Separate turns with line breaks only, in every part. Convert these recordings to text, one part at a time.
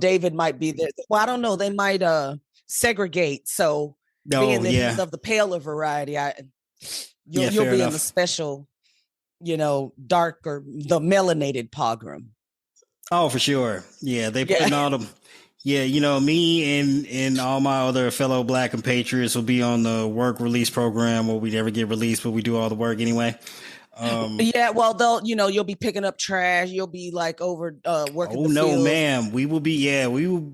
David might be there. Well, I don't know. They might segregate. So being that he's of the paler variety, you'll be in the special, dark or the melanated pogrom.
Oh, for sure. Yeah, they putting all them. Yeah, me and all my other fellow Black compatriots will be on the work release program where we never get released, but we do all the work anyway.
Well, you'll be picking up trash. You'll be like over working. Oh no,
ma'am. We will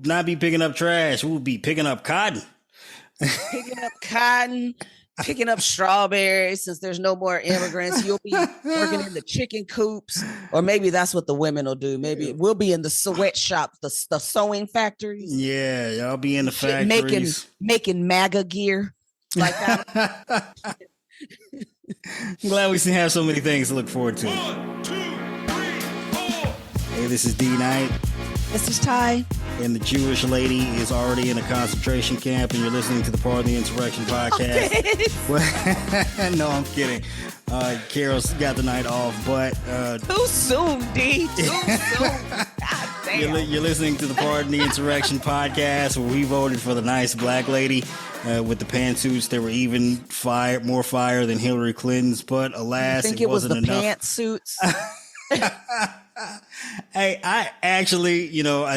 not be picking up trash. We will be picking up cotton.
Picking up strawberries. Since there's no more immigrants, you'll be working in the chicken coops, or maybe that's what the women will do. Maybe we'll be in the sweatshop, the sewing factories.
Yeah, y'all be in the factories
making MAGA gear like that.
I'm glad we have so many things to look forward to.
1, 2, 3, 4.
Hey, this is D Night.
This is Ty.
And the Jewish lady is already in a concentration camp, and you're listening to the Part of the Insurrection podcast. Okay. No, I'm kidding. Carol's got the night off, but
too soon, D. Too soon. God damn.
You're listening to the Part of the Insurrection podcast, where we voted for the nice black lady with the pantsuits. They were even more fire than Hillary Clinton's, but alas,
it wasn't enough. Pantsuits.
Hey, I actually,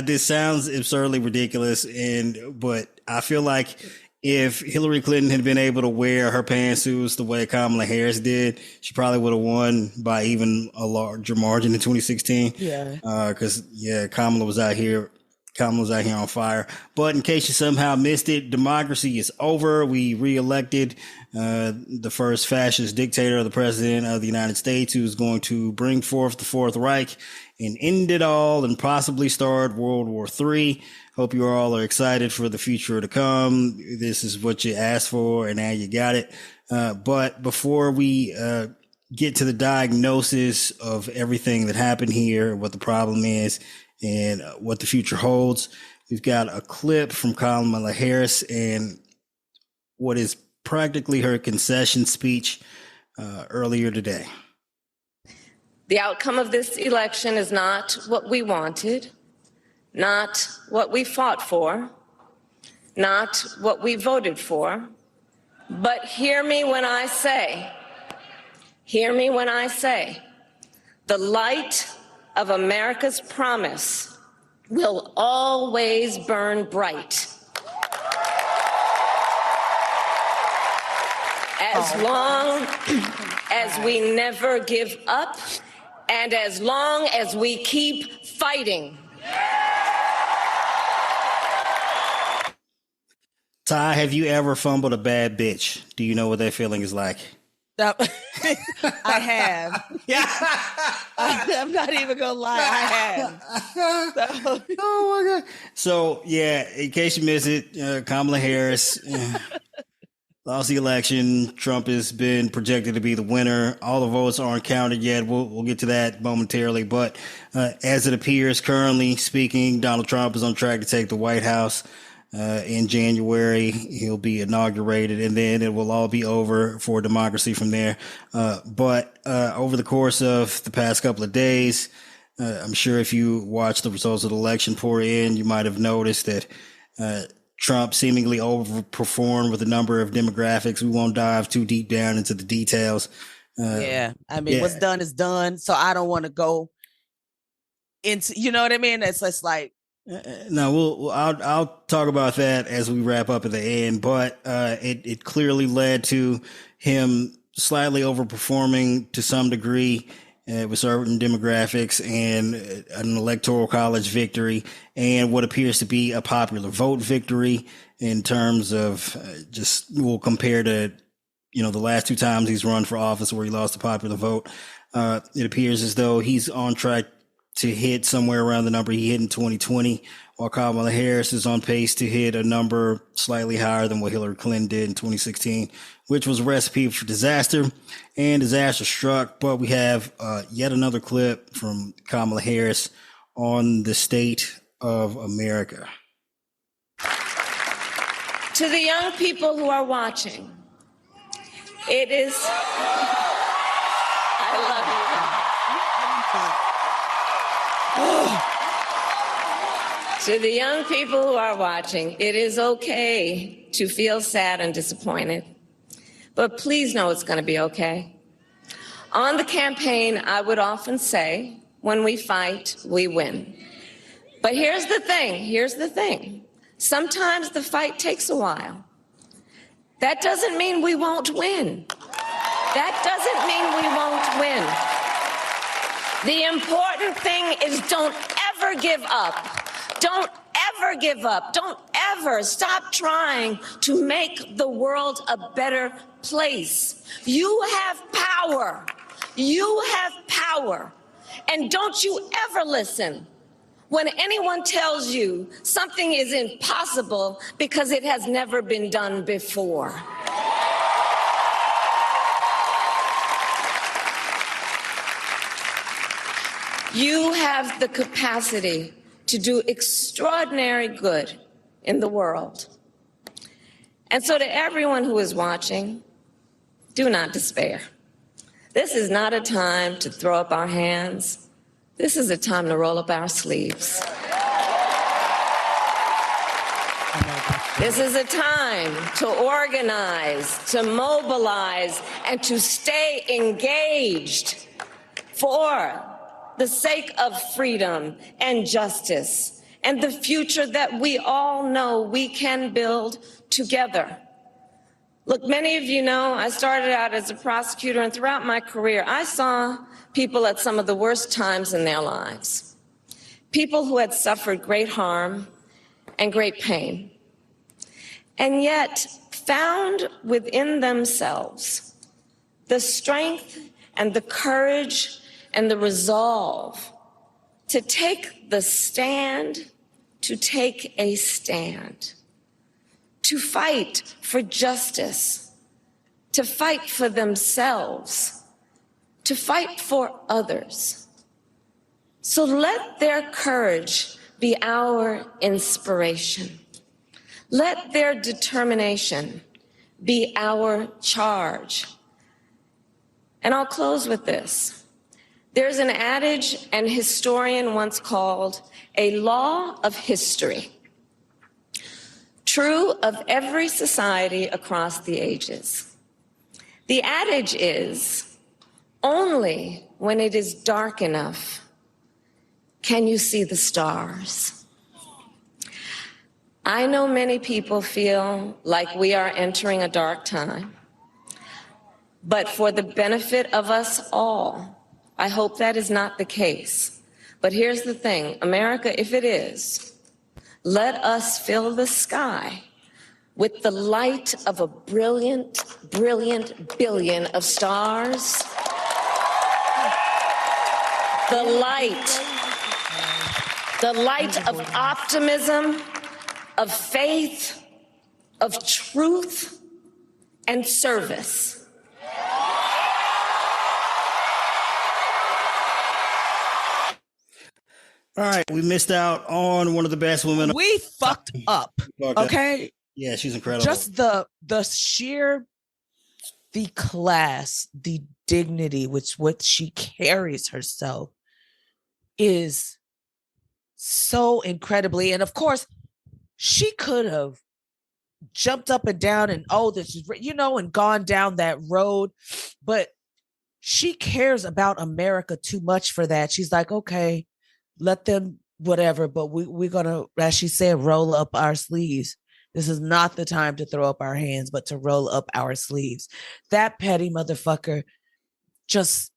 this sounds absurdly ridiculous, but I feel like if Hillary Clinton had been able to wear her pantsuits the way Kamala Harris did, she probably would have won by even a larger margin in 2016.
Yeah.
Because Kamala was out here on fire. But in case you somehow missed it, democracy is over. We reelected the first fascist dictator, the president of the United States, who's going to bring forth the Fourth Reich and end it all and possibly start World War III. Hope you all are excited for the future to come. This is what you asked for, and now you got it. But before we get to the diagnosis of everything that happened here, what the problem is, and what the future holds, we've got a clip from Kamala Harris and what is practically her concession speech earlier today.
The outcome of this election is not what we wanted, not what we fought for, not what we voted for, but hear me when I say, the light of America's promise will always burn bright. As long as we never give up and as long as we keep fighting.
Ty, have you ever fumbled a bad bitch? Do you know what that feeling is like?
I have. Yeah. I'm not even gonna lie. I have. So.
Oh my God. So yeah, in case you miss it, Kamala Harris lost the election. Trump has been projected to be the winner. All the votes aren't counted yet. We'll get to that momentarily. But as it appears currently speaking, Donald Trump is on track to take the White House. In January, he'll be inaugurated, and then it will all be over for democracy from there. But over the course of the past couple of days, I'm sure if you watch the results of the election pour in, you might have noticed that Trump seemingly overperformed with a number of demographics. We won't dive too deep down into the details.
What's done is done. So I don't want to go into, you know what I mean? It's just like,
no, I'll talk about that as we wrap up at the end, but it clearly led to him slightly overperforming to some degree with certain demographics and an electoral college victory and what appears to be a popular vote victory in terms of we'll compare to, the last two times he's run for office where he lost the popular vote. It appears as though he's on track to hit somewhere around the number he hit in 2020, while Kamala Harris is on pace to hit a number slightly higher than what Hillary Clinton did in 2016, which was a recipe for disaster, and disaster struck. But we have yet another clip from Kamala Harris on the state of America.
To the young people who are watching, it is... I love you. To the young people who are watching, it is okay to feel sad and disappointed, but please know it's going to be okay. On the campaign, I would often say, when we fight, we win. But here's the thing. Sometimes the fight takes a while. That doesn't mean we won't win. That doesn't mean we won't win. The important thing is don't ever give up. Don't ever give up. Don't ever stop trying to make the world a better place. You have power. You have power. And don't you ever listen when anyone tells you something is impossible because it has never been done before. You have the capacity to do extraordinary good in the world. And so to everyone who is watching, do not despair. This is not a time to throw up our hands. This is a time to roll up our sleeves. This is a time to organize, to mobilize, and to stay engaged for the sake of freedom and justice and the future that we all know we can build together. Look, many of you know I started out as a prosecutor, and throughout my career, I saw people at some of the worst times in their lives. People who had suffered great harm and great pain, and yet found within themselves the strength and the courage and the resolve to take the stand, to take a stand, to fight for justice, to fight for themselves, to fight for others. So let their courage be our inspiration. Let their determination be our charge. And I'll close with this. There's an adage an historian once called a law of history, true of every society across the ages. The adage is, only when it is dark enough can you see the stars. I know many people feel like we are entering a dark time, but for the benefit of us all, I hope that is not the case. But here's the thing, America, if it is, let us fill the sky with the light of a brilliant, brilliant billion of stars. The light of optimism, of faith, of truth, and service.
All right, we missed out on one of the best women.
We fucked up. Okay.
Yeah, she's incredible.
Just the sheer, the class, the dignity with which she carries herself is so incredibly. And of course, she could have jumped up and down and this is, and gone down that road, but she cares about America too much for that. She's like, okay, let them whatever, but we're gonna, as she said, roll up our sleeves. This is not the time to throw up our hands, but to roll up our sleeves. That petty motherfucker just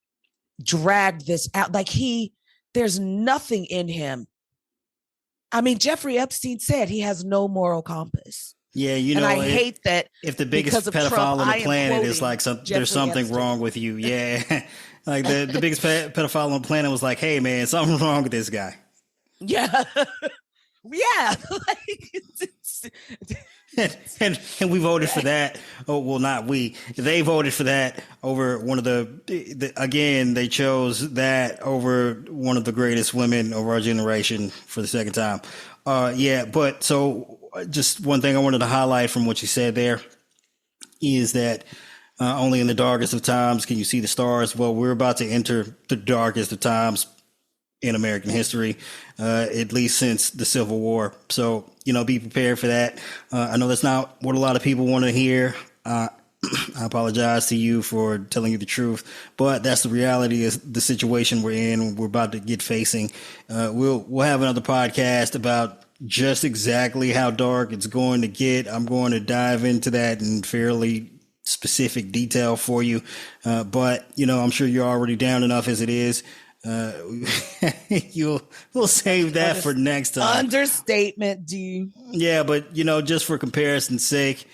dragged this out. Like there's nothing in him. I mean, Jeffrey Epstein said he has no moral compass.
Yeah,
and I hate that.
If the biggest pedophile
Trump,
on the planet is like there's something
Epstein.
wrong with you. Yeah. Like the biggest pedophile on the planet was like, hey, man, something wrong with this guy.
Yeah. Yeah.
and we voted for that. Oh, well, not we. They voted for that over one of the again, they chose that over one of the greatest women of our generation for the second time. But so just one thing I wanted to highlight from what you said there is that only in the darkest of times can you see the stars. Well, we're about to enter the darkest of times in American history, at least since the Civil War. So, be prepared for that. I know that's not what a lot of people want to hear. I apologize to you for telling you the truth, but that's the reality of the situation we're in. We're about to get facing. We'll have another podcast about just exactly how dark it's going to get. I'm going to dive into that in fairly specific detail for you. But, I'm sure you're already down enough as it is. We'll save that for next time.
Understatement, D.
Yeah, but just for comparison's sake,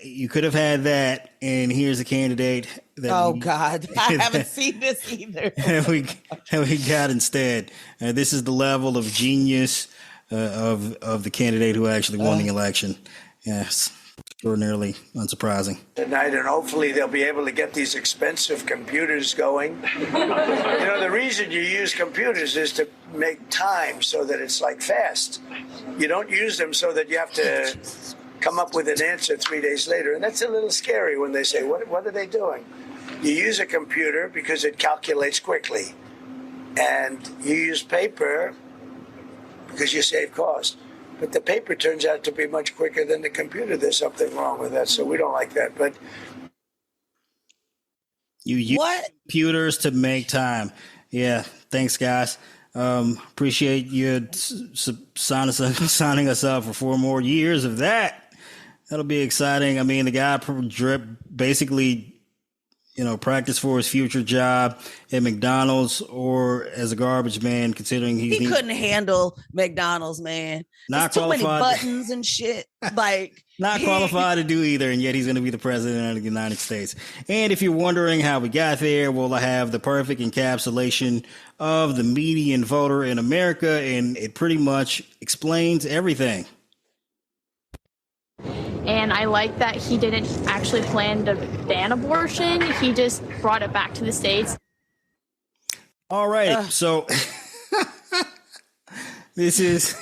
you could have had that, and here's a candidate that
God, I haven't seen this either.
that we got instead. This is the level of genius of the candidate who actually won the election. Yes. Extraordinarily unsurprising.
Tonight, and hopefully they'll be able to get these expensive computers going. The reason you use computers is to make time so that it's like fast. You don't use them so that you have to come up with an answer 3 days later. And that's a little scary when they say, what are they doing? You use a computer because it calculates quickly. And you use paper because you save cost. But the paper turns out to be much quicker than the computer. There's something wrong with that, so we don't like that. But
you use computers to make time. Yeah, thanks, guys. Appreciate you signing us up for 4 more years of that. That'll be exciting. I mean, the guy basically practice for his future job at McDonald's or as a garbage man, considering he
couldn't handle McDonald's, man.
Not
There's too
qualified.
many buttons and shit. Like
not qualified to do either, and yet he's going to be the president of the United States. And if you're wondering how we got there, well, I have the perfect encapsulation of the median voter in America, and it pretty much explains everything.
And I like that he didn't actually plan to ban abortion. He just brought it back to the States.
All right. So this is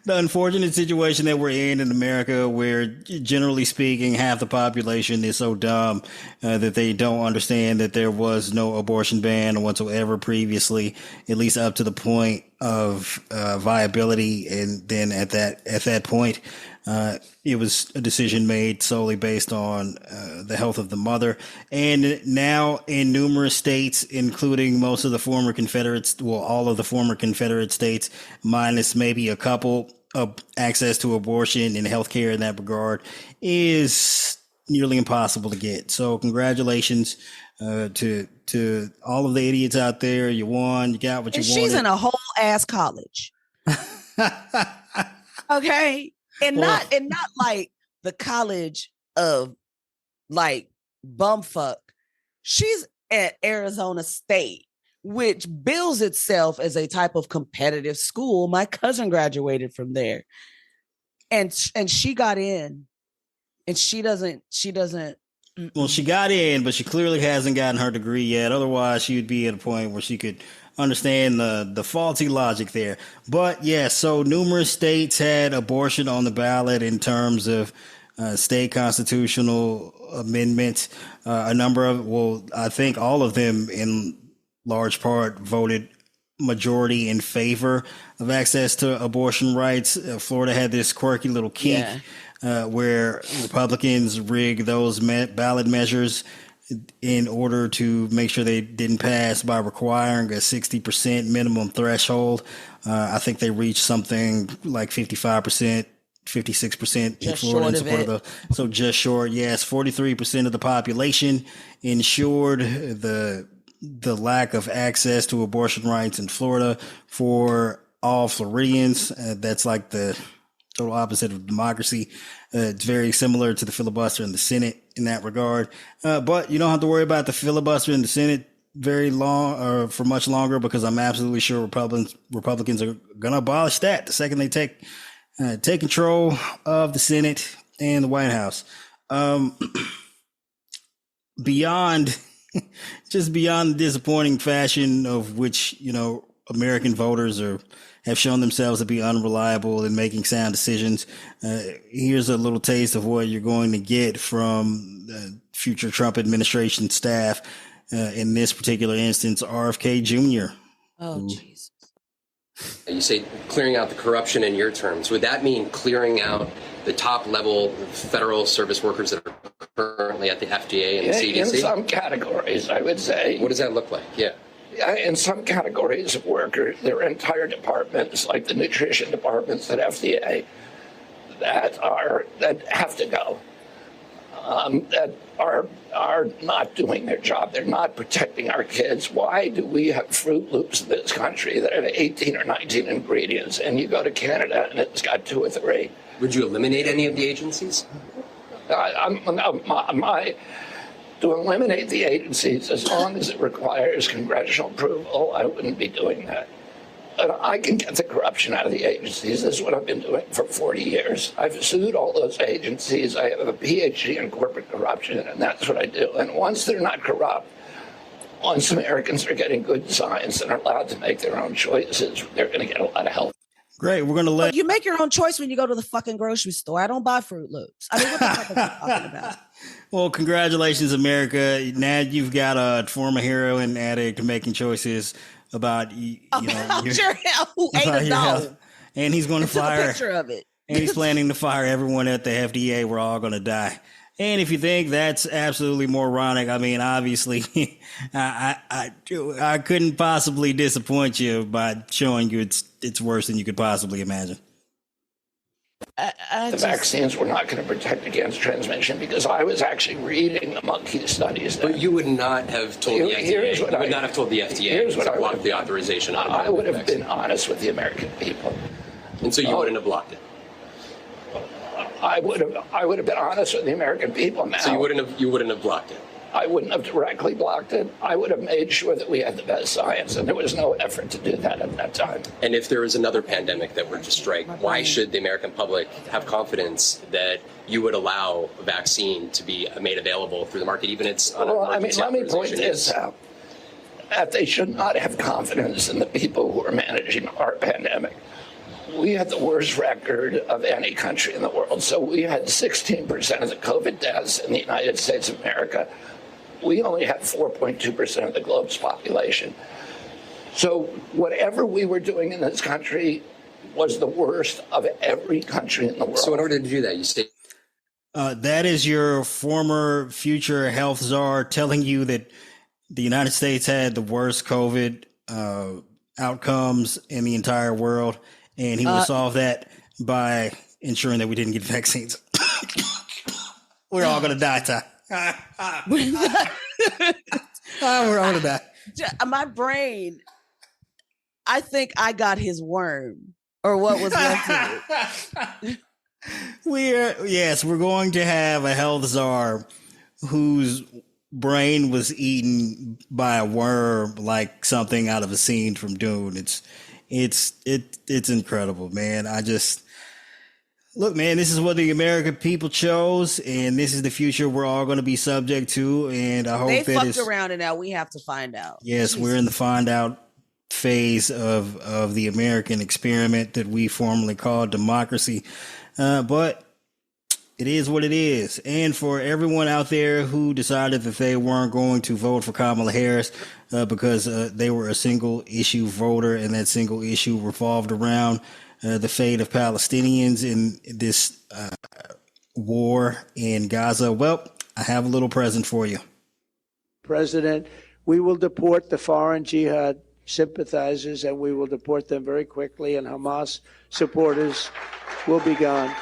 the unfortunate situation that we're in America, where generally speaking, half the population is so dumb that they don't understand that there was no abortion ban whatsoever previously, at least up to the point of viability. And then at that point, it was a decision made solely based on the health of the mother. And now in numerous states, including most of the former Confederates, well, all of the former Confederate states, minus maybe a couple, of access to abortion and healthcare in that regard is nearly impossible to get. So congratulations to all of the idiots out there. You won. You got what you wanted.
She's in a whole ass college. Okay. And not like the college of like bumfuck. She's at Arizona State, which bills itself as a type of competitive school. My cousin graduated from there. And she got in, and she doesn't.
Well, she got in, but she clearly hasn't gotten her degree yet. Otherwise, she would be at a point where she could understand the faulty logic there. But yeah, so numerous states had abortion on the ballot in terms of state constitutional amendments. A number of, well, I think all of them in large part voted majority in favor of access to abortion rights. Florida had this quirky little kink where Republicans rigged those ballot measures in order to make sure they didn't pass by requiring a 60% minimum threshold. I think they reached something like 55%, 56% in Florida in support of those. So just short, yes, 43% of the population ensured the lack of access to abortion rights in Florida for all Floridians. That's like the total opposite of democracy. It's very similar to the filibuster in the Senate in that regard. But you don't have to worry about the filibuster in the Senate very long or for much longer, because I'm absolutely sure Republicans are going to abolish that the second they take control of the Senate and the White House. Beyond the disappointing fashion of which, American voters have shown themselves to be unreliable in making sound decisions. Here's a little taste of what you're going to get from the future Trump administration staff. in this particular instance, RFK Jr.
Oh, Jesus.
You say clearing out the corruption in your terms. Would that mean clearing out the top level federal service workers that are currently at the FDA and the CDC?
In some categories, I would say.
What does that look like? Yeah.
In some categories of workers, there are entire departments, like the nutrition departments at FDA, that have to go. That are not doing their job. They're not protecting our kids. Why do we have Fruit Loops in this country that have 18 or 19 ingredients, and you go to Canada and it's got 2 or 3?
Would you eliminate any of the agencies?
To eliminate the agencies, as long as it requires congressional approval, I wouldn't be doing that. And I can get the corruption out of the agencies. This is what I've been doing for 40 years. I've sued all those agencies. I have a PhD in corporate corruption, and that's what I do. And once they're not corrupt, once Americans are getting good science and are allowed to make their own choices, they're going to get a lot of help.
Great. We're going to let
you make your own choice when you go to the fucking grocery store. I don't buy Fruit Loops. I mean, what the fuck are you talking about?
Well, congratulations, America. Now you've got a former heroin addict making choices about your
health, who ate a dog.
And he's going to fire.
A picture of it.
And he's planning to fire everyone at the FDA. We're all going to die. And if you think that's absolutely moronic, I mean, obviously, I couldn't possibly disappoint you by showing you it's worse than you could possibly imagine.
The vaccines were not going to protect against transmission because I was actually reading the monkey studies.
But you would not have told the FDA. You would not have told the FDA to block the authorization.
I would have been honest with the American people.
And so you wouldn't have blocked it.
I would have been honest with the American people now.
So you wouldn't have blocked it.
I wouldn't have directly blocked it. I would have made sure that we had the best science, and there was no effort to do that at that time.
And if there was another pandemic that were to strike, why should the American public have confidence that you would allow a vaccine to be made available through the market, even it's on
let me point this out. That they should not have confidence in the people who are managing our pandemic. We had the worst record of any country in the world. So we had 16% of the COVID deaths in the United States of America. We only had 4.2% of the globe's population. So whatever we were doing in this country was the worst of every country in the world.
So in order to do that, you state...
that is your former future health czar telling you that the United States had the worst COVID outcomes in the entire world. And he would solve that by ensuring that we didn't get vaccines. We're all going to die, Ty. We're all going to die.
My brain, I think I got his worm or what was left of it.
We're going to have a health czar whose brain was eaten by a worm like something out of a scene from Dune. It's incredible, man. Look, man, this is what the American people chose, and this is the future we're all going to be subject to. And I hope
they fucked around, and now we have to find out.
Yes, we're in the find out phase of the American experiment that we formerly called democracy. But it is what it is. And for everyone out there who decided that they weren't going to vote for Kamala Harris because they were a single issue voter, and that single issue revolved around the fate of Palestinians in this war in Gaza. Well, I have a little present for you.
President, we will deport the foreign jihad sympathizers, and we will deport them very quickly, and Hamas supporters will be gone.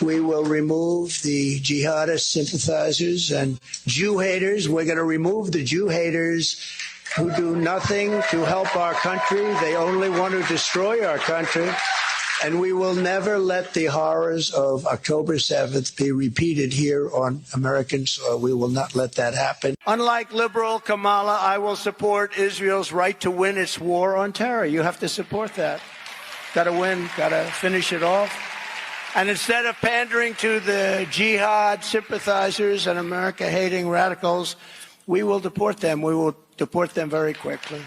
We will remove the jihadist sympathizers and Jew haters. We're going to remove the Jew haters who do nothing to help our country. They only want to destroy our country. And we will never let the horrors of October 7th be repeated here on American soil. We will not let that happen.
Unlike liberal Kamala, I will support Israel's right to win its war on terror. You have to support that. Got to win, got to finish it off. And instead of pandering to the jihad sympathizers and America-hating radicals, we will deport them. We will deport them very quickly.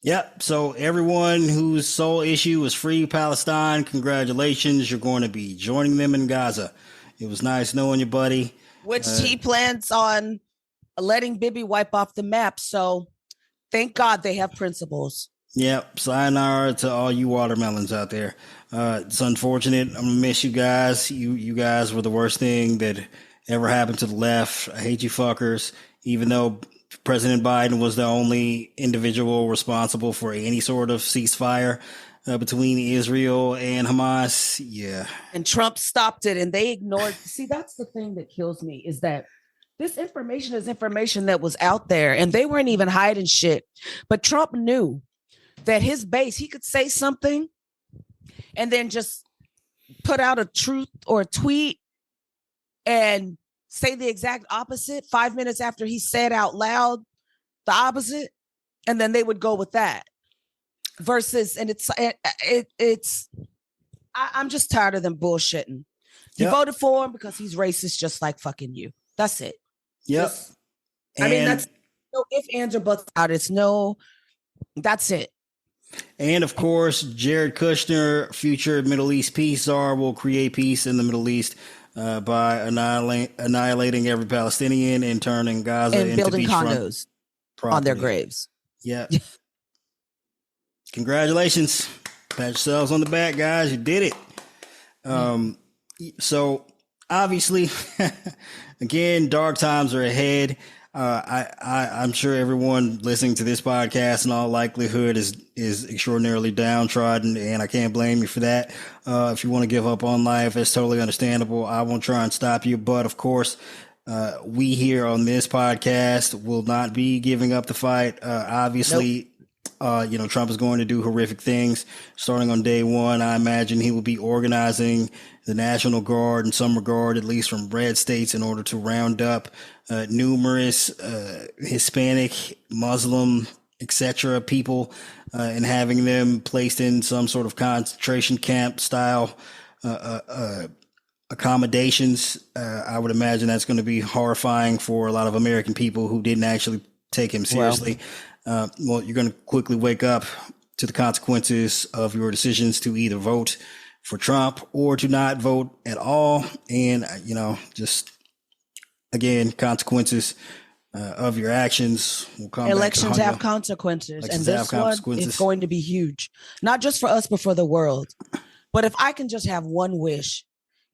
Yep. So everyone whose sole issue is free Palestine, congratulations. You're going to be joining them in Gaza. It was nice knowing you, buddy.
Which he plans on letting Bibi wipe off the map. So thank God they have principles.
Yep. Sayonara to all you watermelons out there. It's unfortunate. I'm gonna miss you guys. You guys were the worst thing that ever happened to the left. I hate you fuckers. Even though President Biden was the only individual responsible for any sort of ceasefire between Israel and Hamas. Yeah.
And Trump stopped it and they ignored. See, that's the thing that kills me is that this information is information that was out there and they weren't even hiding shit. But Trump knew that his base, he could say something and then just put out a truth or a tweet and say the exact opposite 5 minutes after he said out loud the opposite. And then they would go with that versus, and I'm just tired of them bullshitting. You voted for him because he's racist, just like fucking you. That's it.
Yep.
I mean, that's no if, ands, or buts out. It's no, that's it.
And of course, Jared Kushner, future Middle East peace czar, will create peace in the Middle East by annihilating every Palestinian and turning Gaza
and
into
building
beachfront
condos
property
on their graves.
Yeah. Congratulations. Pat yourselves on the back, guys. You did it. So obviously, again, dark times are ahead. I'm sure everyone listening to this podcast in all likelihood is extraordinarily downtrodden, and I can't blame you for that. If you want to give up on life, it's totally understandable. I won't try and stop you, but of course, we here on this podcast will not be giving up the fight. Obviously, Trump is going to do horrific things starting on day one. I imagine he will be organizing the National Guard in some regard, at least from red states, in order to round up numerous Hispanic, Muslim, etc. people and having them placed in some sort of concentration camp style accommodations. I would imagine that's going to be horrifying for a lot of American people who didn't actually take him seriously. Well, you're going to quickly wake up to the consequences of your decisions to either vote for Trump or to not vote at all. And, just again, consequences of your actions will come.
Elections have consequences. And this one is going to be huge, not just for us, but for the world. But if I can just have one wish,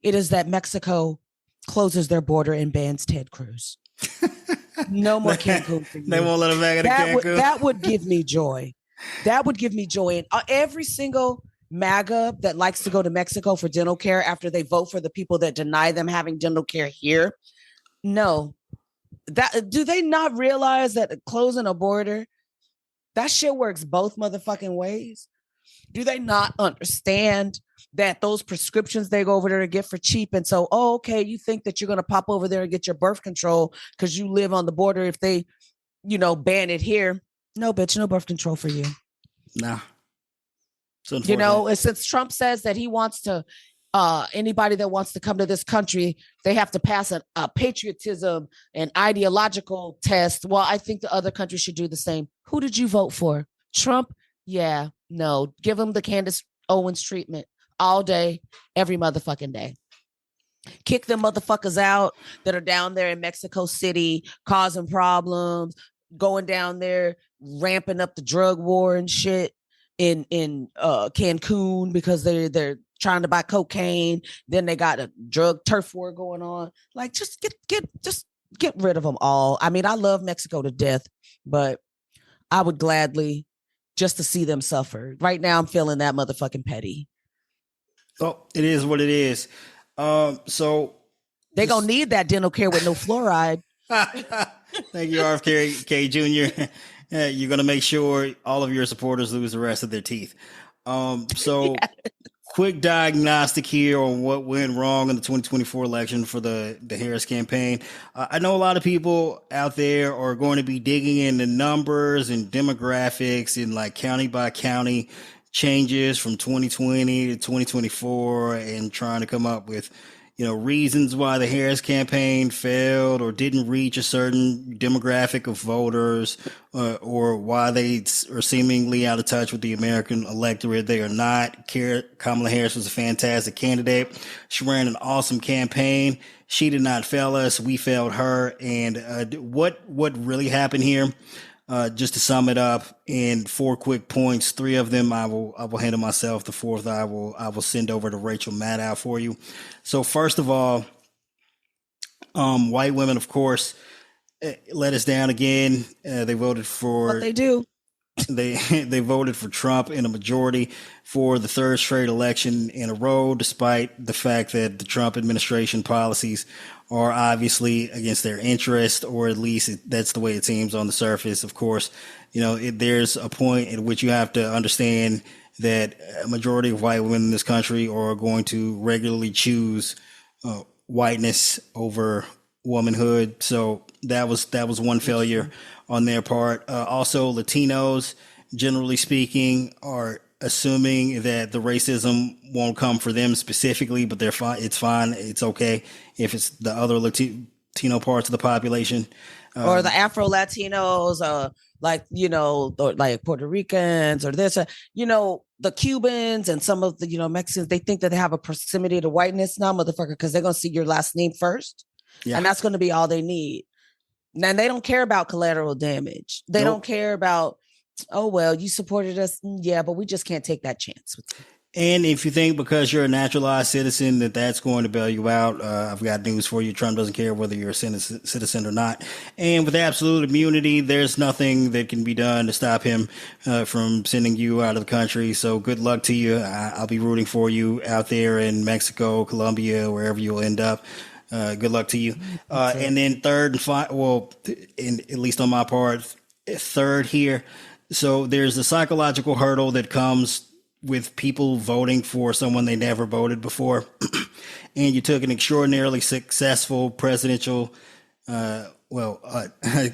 it is that Mexico closes their border and bans Ted Cruz. No more Cancun for you.
They won't let him back into Cancun.
That would give me joy. That would give me joy. And every single MAGA that likes to go to Mexico for dental care after they vote for the people that deny them having dental care here. No. Do they not realize that closing a border, that shit works both motherfucking ways? Do they not understand that those prescriptions they go over there to get for cheap? And so, okay, you think that you're going to pop over there and get your birth control because you live on the border if they, ban it here. No, bitch, no birth control for you.
Nah.
And since Trump says that he wants to, anybody that wants to come to this country, they have to pass a patriotism and ideological test. Well, I think the other countries should do the same. Who did you vote for? Trump? Yeah, no. Give him the Candace Owens treatment all day, every motherfucking day. Kick them motherfuckers out that are down there in Mexico City, causing problems, going down there, ramping up the drug war and shit in Cancun because they're trying to buy cocaine. Then they got a drug turf war going on. Like, just get rid of them all. I mean, I love Mexico to death, but I would gladly just to see them suffer. Right now, I'm feeling that motherfucking petty.
Oh, it is what it is. So
they're going to need that dental care with no fluoride.
Thank you, RFK Jr. You're going to make sure all of your supporters lose the rest of their teeth. Quick diagnostic here on what went wrong in the 2024 election for the Harris campaign. I know a lot of people out there are going to be digging into numbers and demographics and like county by county changes from 2020 to 2024 and trying to come up with, reasons why the Harris campaign failed or didn't reach a certain demographic of voters, or why they are seemingly out of touch with the American electorate. They are not. Kamala Harris was a fantastic candidate. She ran an awesome campaign. She did not fail us. We failed her. And what really happened here? Just to sum it up in 4 quick points, 3 of them I will handle myself. The 4th I will send over to Rachel Maddow for you. So first of all, white women, of course, let us down again. They voted for
what they do.
They voted for Trump in a majority for the 3rd straight election in a row, despite the fact that the Trump administration policies are obviously against their interest, or at least that's the way it seems on the surface. Of course, there's a point at which you have to understand that a majority of white women in this country are going to regularly choose whiteness over womanhood. So that was one failure on their part. Also, Latinos, generally speaking, are assuming that the racism won't come for them specifically, but they're fine. It's fine. It's okay if it's the other Latino parts of the population,
or the Afro Latinos, like like Puerto Ricans, or this, the Cubans and some of the Mexicans. They think that they have a proximity to whiteness now, motherfucker, because they're gonna see your last name first, and that's gonna be all they need. And they don't care about collateral damage. They don't care about, oh, well, you supported us. Yeah, but we just can't take that chance with you.
And if you think because you're a naturalized citizen that's going to bail you out, I've got news for you. Trump doesn't care whether you're a citizen or not. And with absolute immunity, there's nothing that can be done to stop him from sending you out of the country. So good luck to you. I'll be rooting for you out there in Mexico, Colombia, wherever you'll end up. Good luck to you. And then third and final, at least on my part, third here. So there's the psychological hurdle that comes with people voting for someone they never voted before. And you took an extraordinarily successful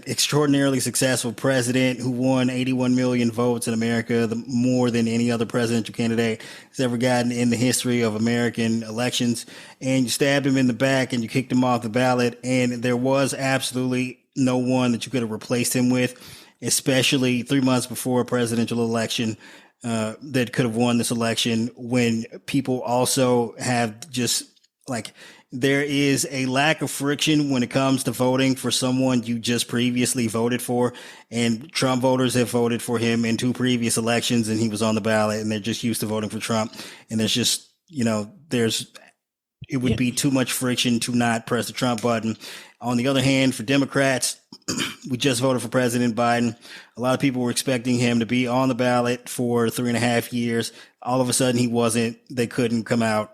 extraordinarily successful president who won 81 million votes in America, more than any other presidential candidate has ever gotten in the history of American elections. And you stabbed him in the back and you kicked him off the ballot. And there was absolutely no one that you could have replaced him with, especially 3 months before a presidential election, that could have won this election, when people also have just there is a lack of friction when it comes to voting for someone you just previously voted for. And Trump voters have voted for him in 2 previous elections and he was on the ballot, and they're just used to voting for Trump. And there's just, it would be too much friction to not press the Trump button. On the other hand, for Democrats, we just voted for President Biden. A lot of people were expecting him to be on the ballot for 3.5 years. All of a sudden he wasn't. They couldn't come out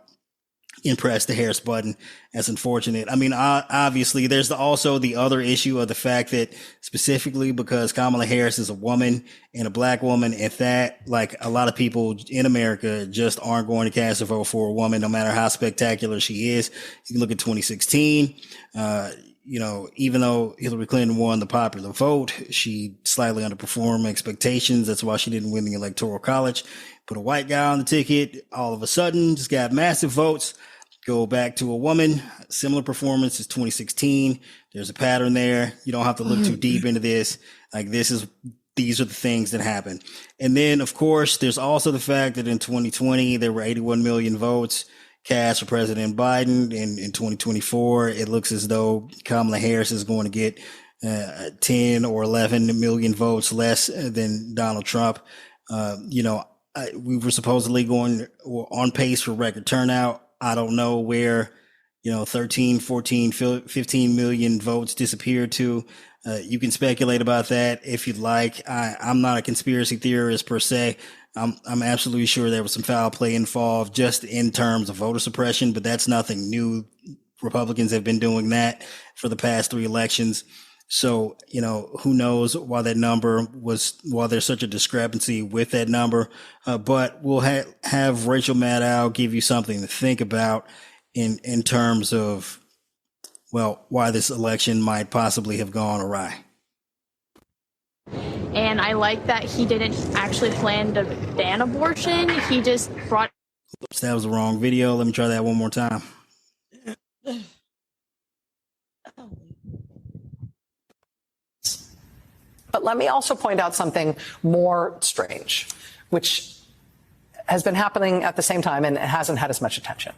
and press the Harris button. That's unfortunate. I mean, obviously there's also the other issue of the fact that, specifically because Kamala Harris is a woman and a black woman, and that a lot of people in America just aren't going to cast a vote for a woman, no matter how spectacular she is. You can look at 2016, even though Hillary Clinton won the popular vote, she slightly underperformed expectations. That's why she didn't win the Electoral College. Put a white guy on the ticket, all of a sudden just got massive votes. Go back to a woman, similar performance as 2016. There's a pattern there. You don't have to look too deep into this. These are the things that happen. And then, of course, there's also the fact that in 2020, there were 81 million votes cast for President Biden. In 2024, it looks as though Kamala Harris is going to get 10 or 11 million votes less than Donald Trump. We were supposedly on pace for record turnout. I don't know where, 13, 14, 15 million votes disappeared to. You can speculate about that if you'd like. I'm not a conspiracy theorist per se. I'm absolutely sure there was some foul play involved just in terms of voter suppression, but that's nothing new. Republicans have been doing that for the past 3 elections. So, who knows why there's such a discrepancy with that number. But we'll have Rachel Maddow give you something to think about in terms of, why this election might possibly have gone awry.
And I like that he didn't actually plan to ban abortion. He just brought.
Oops, that was the wrong video. Let me try that one more time.
But let me also point out something more strange, which has been happening at the same time and it hasn't had as much attention.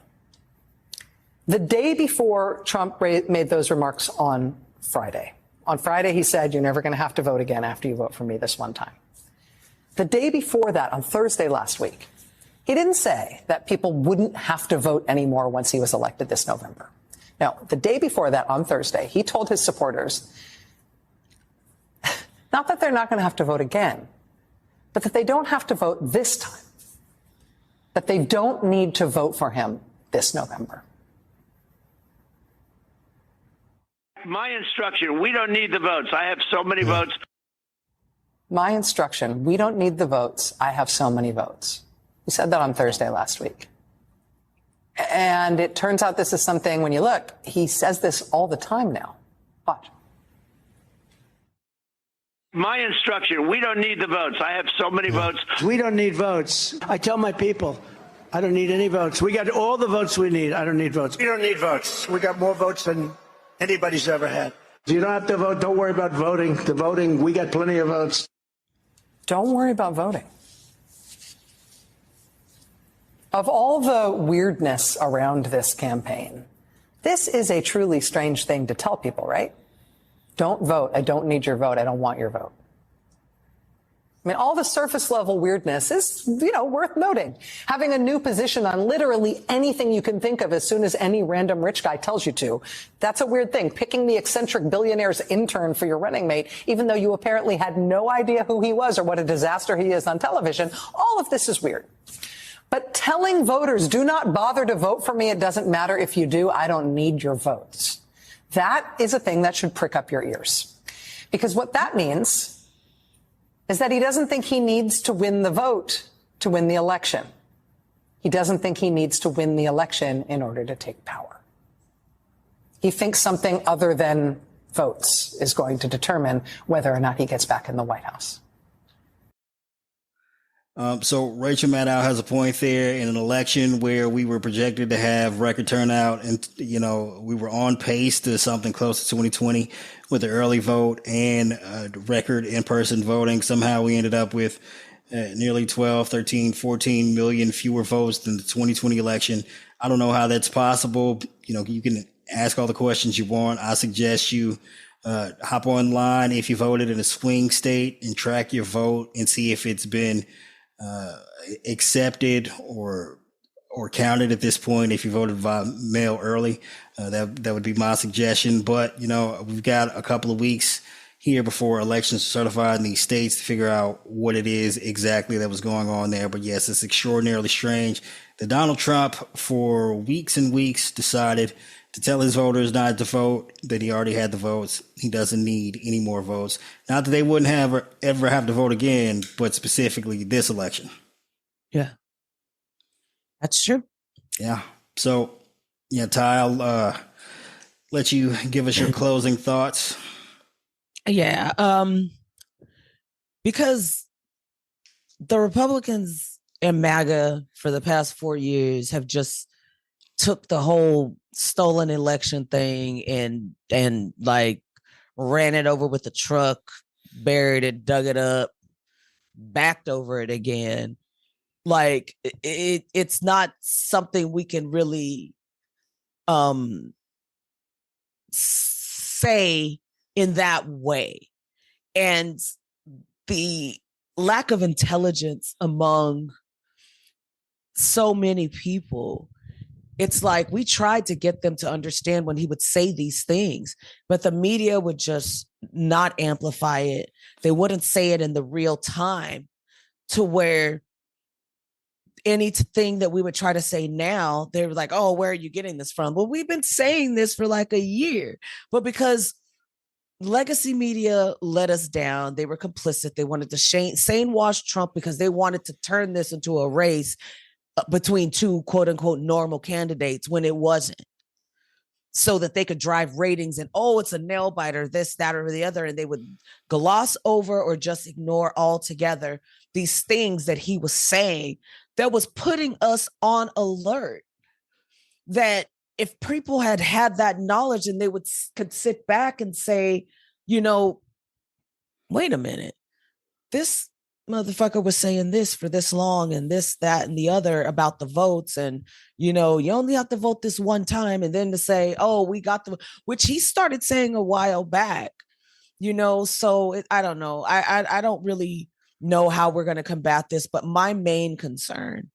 The day before Trump made those remarks on Friday, he said, you're never going to have to vote again after you vote for me this one time. The day before that, on Thursday last week, he didn't say that people wouldn't have to vote anymore once he was elected this November. No, the day before that, on Thursday, he told his supporters, not that they're not going to have to vote again, but that they don't have to vote this time, that they don't need to vote for him this November.
My instruction, we don't need the votes. I have so many votes.
My instruction, we don't need the votes. I have so many votes. He said that on Thursday last week. And it turns out this is something, when you look, he says this all the time now. Watch.
My instruction, we don't need the votes. I have so many votes. We don't need votes. I tell my people, I don't need any votes. We got all the votes we need. I don't need votes. We don't need votes. We got more votes than anybody's ever had. You don't have to vote. Don't worry about voting. The voting, we got plenty of votes.
Don't worry about voting. Of all the weirdness around this campaign, this is a truly strange thing to tell people, right? Don't vote. I don't need your vote. I don't want your vote. I mean, all the surface level weirdness is, worth noting. Having a new position on literally anything you can think of as soon as any random rich guy tells you to. That's a weird thing. Picking the eccentric billionaire's intern for your running mate, even though you apparently had no idea who he was or what a disaster he is on television. All of this is weird. But telling voters, do not bother to vote for me. It doesn't matter if you do. I don't need your votes. That is a thing that should prick up your ears. Because what that means is that he doesn't think he needs to win the vote to win the election. He doesn't think he needs to win the election in order to take power. He thinks something other than votes is going to determine whether or not he gets back in the White House.
So Rachel Maddow has a point there. In an election where we were projected to have record turnout and, we were on pace to something close to 2020 with the early vote and record in-person voting. Somehow we ended up with nearly 12, 13, 14 million fewer votes than the 2020 election. I don't know how that's possible. You can ask all the questions you want. I suggest you hop online if you voted in a swing state and track your vote and see if it's been accepted or counted at this point. If you voted by mail early, that would be my suggestion. But we've got a couple of weeks here before elections are certified in these states to figure out what it is exactly that was going on there. But yes, it's extraordinarily strange that Donald Trump for weeks and weeks decided to tell his voters not to vote, that he already had the votes. He doesn't need any more votes. Not that they wouldn't ever have to vote again, but specifically this election.
Yeah. That's true.
Yeah. So, Ty, I'll let you give us your closing thoughts.
Yeah. Because the Republicans and MAGA for the past 4 years have just took the whole stolen election thing and like ran it over with a truck, buried it, dug it up, backed over it again. Like it's not something we can really say in that way. And the lack of intelligence among so many people, it's like we tried to get them to understand when he would say these things, but the media would just not amplify it. They wouldn't say it in the real time to where anything that we would try to say now, they were like, oh, where are you getting this from? Well, we've been saying this for like a year, but because legacy media let us down, they were complicit. They wanted to sane wash Trump because they wanted to turn this into a race between two quote unquote normal candidates when it wasn't, so that they could drive ratings and, oh, it's a nail biter, this, that, or the other. And they would gloss over or just ignore altogether these things that he was saying that was putting us on alert that if people had that knowledge and they could sit back and say, wait a minute, this motherfucker was saying this for this long and this, that, and the other about the votes. And, you only have to vote this one time. And then to say, oh, we got which he started saying a while back, so I don't know. I don't really know how we're going to combat this, but my main concern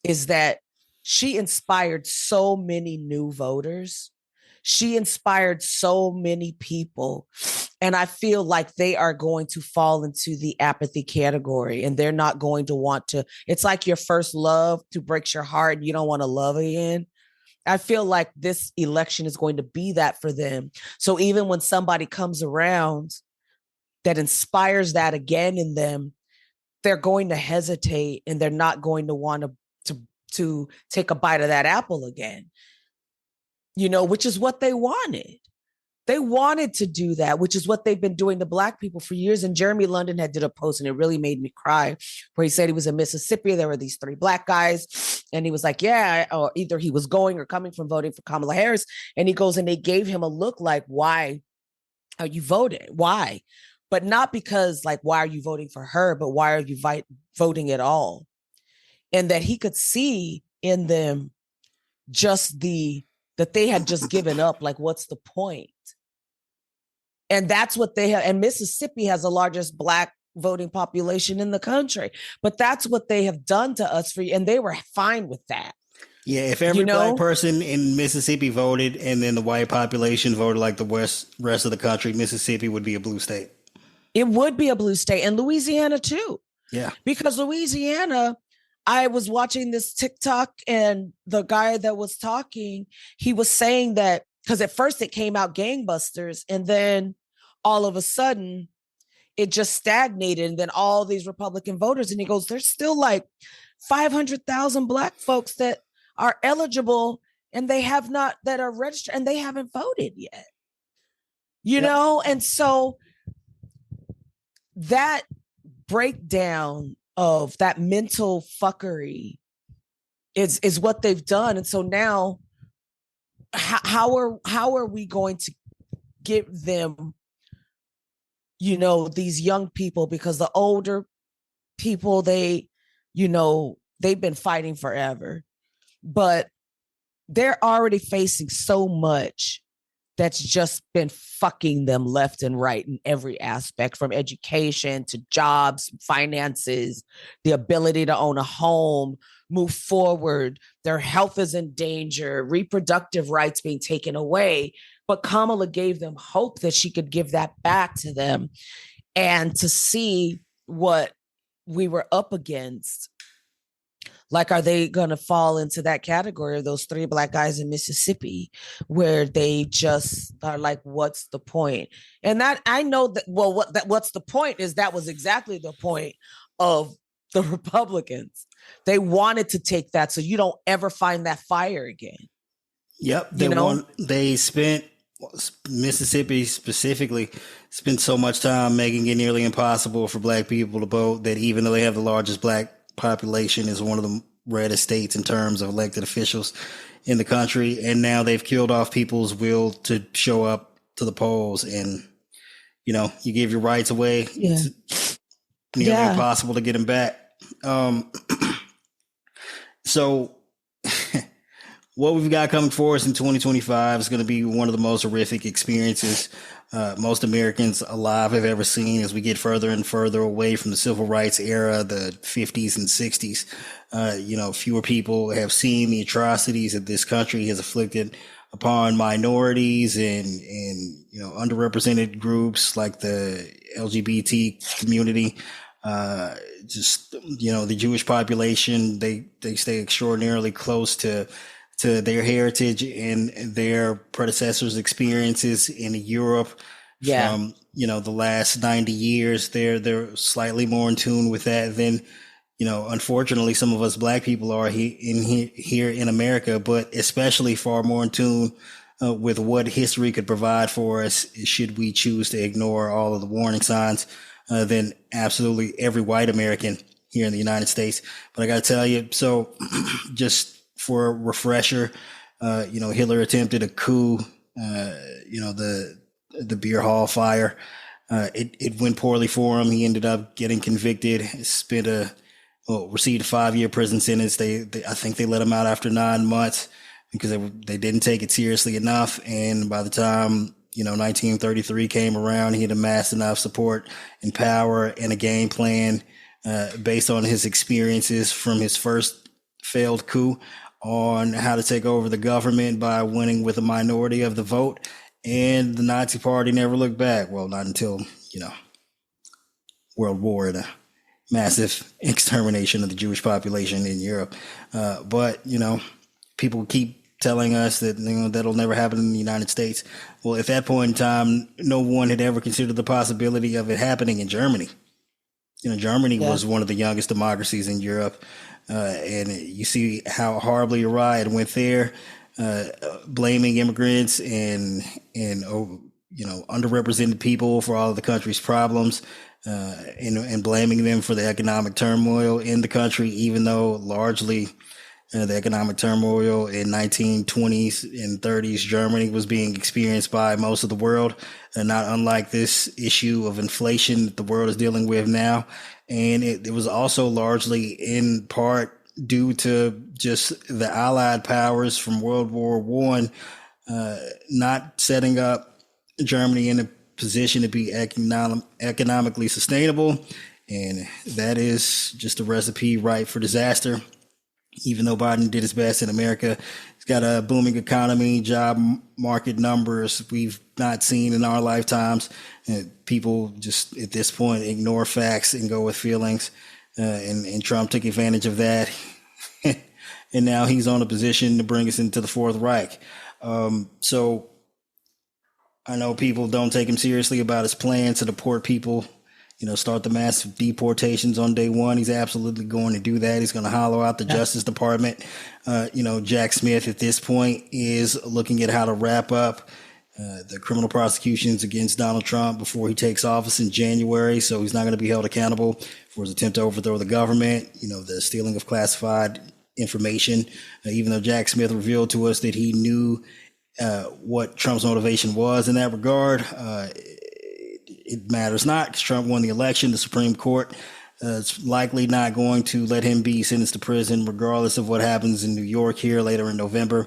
is that she inspired so many new voters. She inspired so many people. And I feel like they are going to fall into the apathy category, and they're not going to want to. It's like your first love who breaks your heart and you don't want to love again. I feel like this election is going to be that for them. So even when somebody comes around that inspires that again in them, they're going to hesitate and they're not going to want to take a bite of that apple again, which is what they wanted. They wanted to do that, which is what they've been doing to Black people for years. And Jeremy London did a post, and it really made me cry, where he said he was in Mississippi. There were these 3 Black guys, and he was like, yeah, or either he was going or coming from voting for Kamala Harris. And he goes, and they gave him a look like, why are you voting? Why? But not because like, why are you voting for her? But why are you voting at all? And that he could see in them that they had just given up. Like, what's the point? And that's what they have. And Mississippi has the largest Black voting population in the country. But that's what they have done to us and they were fine with that.
Yeah, if every Black person in Mississippi voted and then the white population voted like the rest of the country, Mississippi would be a blue state.
It would be a blue state, and Louisiana too.
Yeah.
Because Louisiana, I was watching this TikTok, and the guy that was talking, he was saying that, because at first it came out gangbusters, and then all of a sudden it just stagnated. And then all these Republican voters, and he goes, there's still like 500,000 Black folks that are eligible and they have not, that are registered and they haven't voted yet, And so that breakdown of that mental fuckery is what they've done. And so now how are we going to give them, these young people, because the older people, they've been fighting forever, but they're already facing so much that's just been fucking them left and right in every aspect, from education to jobs, finances, the ability to own a home, move forward. Their health is in danger, reproductive rights being taken away. But Kamala gave them hope that she could give that back to them, and to see what we were up against. Like, are they going to fall into that category of those 3 Black guys in Mississippi, where they just are like, what's the point? And that, I know that, well, what's the point is that was exactly the point of the Republicans. They wanted to take that so you don't ever find that fire again.
Yep. They spent, Mississippi specifically, spent so much time making it nearly impossible for Black people to vote that even though they have the largest Black population, is one of the reddest states in terms of elected officials in the country. And now they've killed off people's will to show up to the polls. And, you give your rights away. Yeah. It's nearly impossible to get them back. So what we've got coming for us in 2025 is going to be one of the most horrific experiences most Americans alive have ever seen, as we get further and further away from the civil rights era, the 50s and 60s. Fewer people have seen the atrocities that this country has inflicted upon minorities and underrepresented groups like the LGBT community. The Jewish population, they stay extraordinarily close to their heritage and their predecessors' experiences in Europe from, the last 90 years. They're slightly more in tune with that than, unfortunately, some of us Black people are here in America, but especially far more in tune with what history could provide for us should we choose to ignore all of the warning signs than absolutely every white American here in the United States. But I got to tell you, so just for a refresher, Hitler attempted a coup, the beer hall fire. It went poorly for him. He ended up getting convicted, received a 5-year prison sentence. I think they let him out after 9 months because they didn't take it seriously enough. And by the time, 1933 came around, he had amassed enough support and power and a game plan based on his experiences from his first failed coup on how to take over the government by winning with a minority of the vote. And the Nazi Party never looked back. Well, not until, World War and a massive extermination of the Jewish population in Europe. But people keep telling us that that'll never happen in the United States. Well, at that point in time, no one had ever considered the possibility of it happening in Germany. Germany was one of the youngest democracies in Europe. And you see how horribly awry it went there, blaming immigrants and underrepresented people for all of the country's problems, and blaming them for the economic turmoil in the country, even though largely the economic turmoil in 1920s and 30s Germany was being experienced by most of the world, not unlike this issue of inflation that the world is dealing with now. And it was also largely in part due to just the Allied powers from World War I not setting up Germany in a position to be economically sustainable. And that is just a recipe ripe for disaster. Even though Biden did his best in America, he's got a booming economy, job market numbers we've not seen in our lifetimes. People just at this point ignore facts and go with feelings. And Trump took advantage of that. And now he's on a position to bring us into the Fourth Reich. So I know people don't take him seriously about his plan to deport people, start the massive deportations on day one. He's absolutely going to do that. He's going to hollow out the Justice Department. Jack Smith at this point is looking at how to wrap up the criminal prosecutions against Donald Trump before he takes office in January. So he's not going to be held accountable for his attempt to overthrow the government, the stealing of classified information, even though Jack Smith revealed to us that he knew what Trump's motivation was in that regard. It matters not because Trump won the election. The Supreme Court is likely not going to let him be sentenced to prison, regardless of what happens in New York here later in November.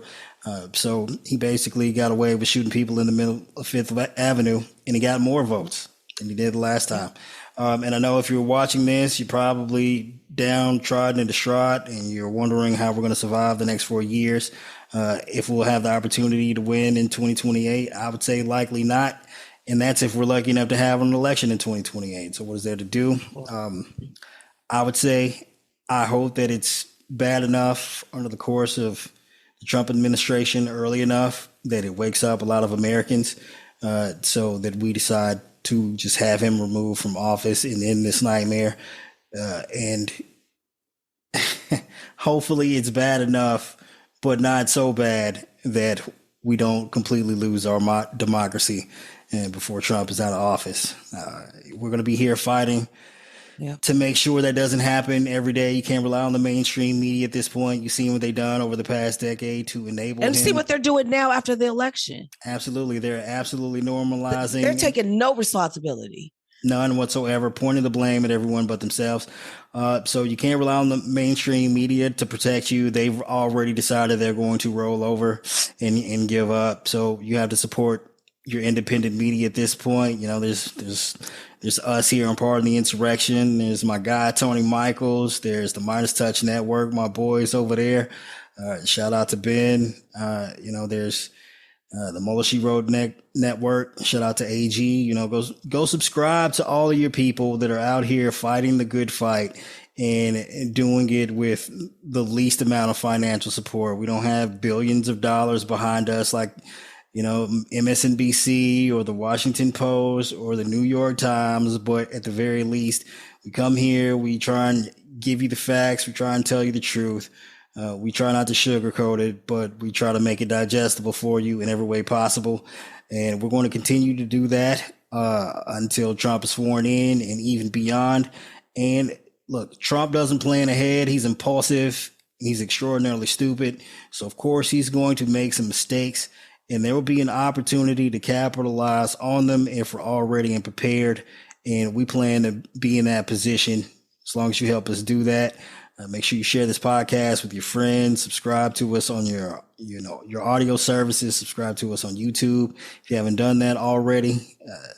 So he basically got away with shooting people in the middle of Fifth Avenue, and he got more votes than he did the last time. And I know if you're watching this, you're probably downtrodden and distraught, and you're wondering how we're going to survive the next 4 years. If we'll have the opportunity to win in 2028, I would say likely not. And that's if we're lucky enough to have an election in 2028. So what is there to do? I would say I hope that it's bad enough under the course of the Trump administration early enough that it wakes up a lot of Americans so that we decide to just have him removed from office and end this nightmare. And hopefully it's bad enough, but not so bad that we don't completely lose our democracy before Trump is out of office. We're going to be here fighting to make sure that doesn't happen every day. You can't rely on the mainstream media at this point. You've seen what they've done over the past decade to enable
and
him.
See what they're doing now after the election.
Absolutely. They're absolutely normalizing.
They're taking no responsibility.
None whatsoever, pointing the blame at everyone but themselves. So you can't rely on the mainstream media to protect you. They've already decided they're going to roll over and give up. So you have to support your independent media at this point. There's us here on Pardon the Insurrection. There's my guy, Tony Michaels. There's the Midas Touch Network, my boys over there. Shout out to Ben. There's the Mueller She Wrote Network. Shout out to AG. Go subscribe to all of your people that are out here fighting the good fight and doing it with the least amount of financial support. We don't have billions of dollars behind us like MSNBC or the Washington Post or the New York Times, but at the very least, we come here, we try and give you the facts, we try and tell you the truth. We try not to sugarcoat it, but we try to make it digestible for you in every way possible. And we're going to continue to do that until Trump is sworn in and even beyond. And look, Trump doesn't plan ahead. He's impulsive He's extraordinarily stupid. So, of course, he's going to make some mistakes, and there will be an opportunity to capitalize on them if we're all ready and prepared. And we plan to be in that position as long as you help us do that. Make sure you share this podcast with your friends. Subscribe to us on your audio services. Subscribe to us on YouTube. If you haven't done that already,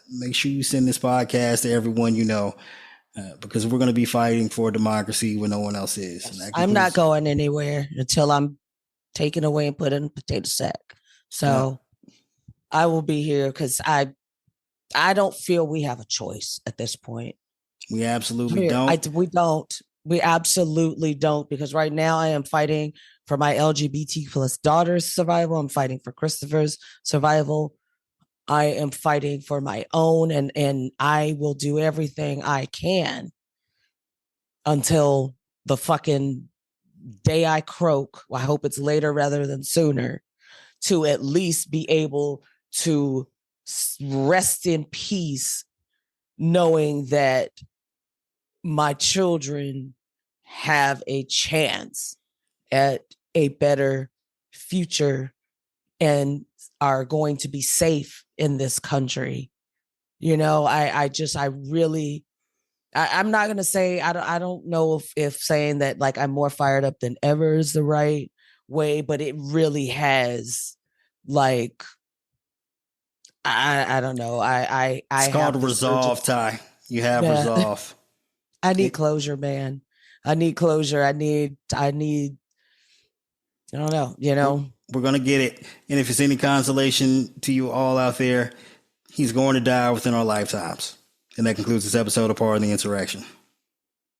make sure you send this podcast to everyone you know, because we're going to be fighting for democracy when no one else is.
I'm not going anywhere until I'm taken away and put in a potato sack. So I will be here because I don't feel we have a choice at this point.
We absolutely don't.
We don't. We absolutely don't, because right now I am fighting for my LGBT plus daughter's survival. I'm fighting for Christopher's survival. I am fighting for my own, and I will do everything I can until the fucking day I croak. I hope it's later rather than sooner, to at least be able to rest in peace knowing that my children have a chance at a better future and are going to be safe in this country. You know, I'm not going to say, I don't know if saying that like I'm more fired up than ever is the right way, but it really has, like, I don't know. It's
called resolve, Ty. You have resolve.
I need closure, man. I need closure. I don't know, you know.
We're going to get it. And if it's any consolation to you all out there, he's going to die within our lifetimes. And that concludes this episode of Part of the Insurrection.